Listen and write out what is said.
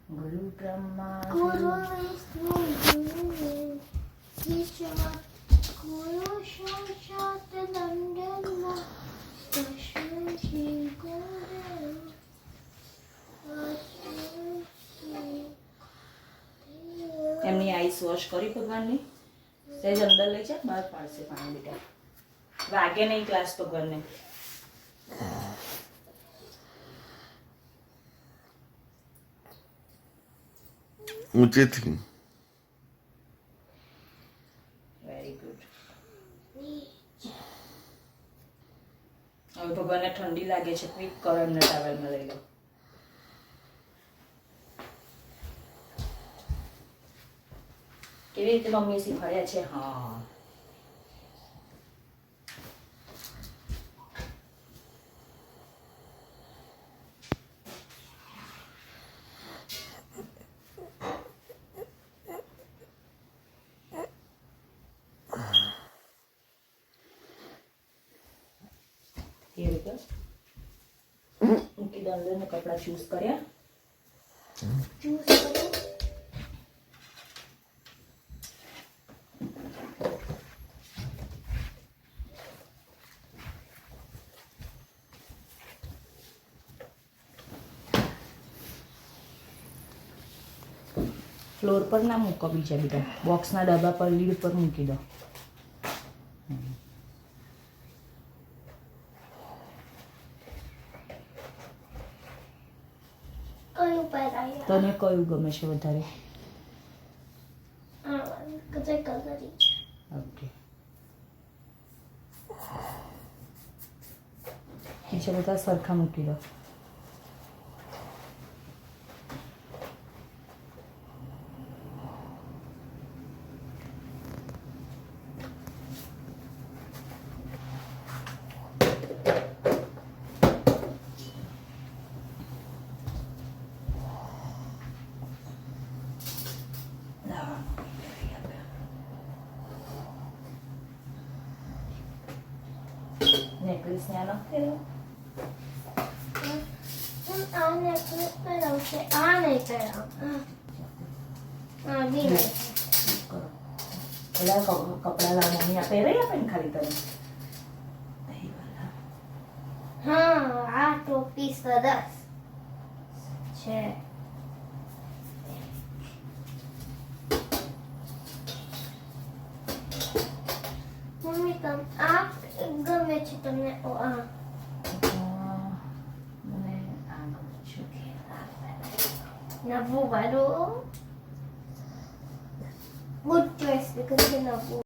Guru Brahma, Guru Vishnu, Guru Vishnu, Guru Sakshat Nandana, Tasmai Shri Gurave એમની ice wash કરી ભગવાનની સહેજ અંદર લઈ જા બહાર પાડશે પાણી બેટા વાગે નહીં ક્લાસ ભગવાનને ઊંચેથી વેરી ગુડ હવે ભગવાનને ઠંડી લાગે છે ક્વિક કરો એમને ટાવેલમાં લઈ લો કેવી રીતે મમ્મીએ શીખવાડ્યા છે હા મૂકી દો અંદર કપડા ચૂઝ કર્યા ફ્લોર પર ના મૂકો બીજા બીજા બોક્સના ડબ્બા પર લીડ પર મૂકી દો તને કયું ગમે છે વધારે ઓકે બીજા બધા સરખા મૂકી દો નેકલેસ ને આ નથી આ નેકલેસ પહેરાવું છે આ નહીં પહેરાવું હા બી નહીં કરો પેલા કપડા લાવ મમ્મી આ પહેરાઈ આપે ને ખાલી તને હા આ ટોપી સરસ છે મમ્મી તમ આ ગમે છે તમને આ મને આ ગમે છે નવું વાળું ગુડ ચોઇસ બીકોઝ નવું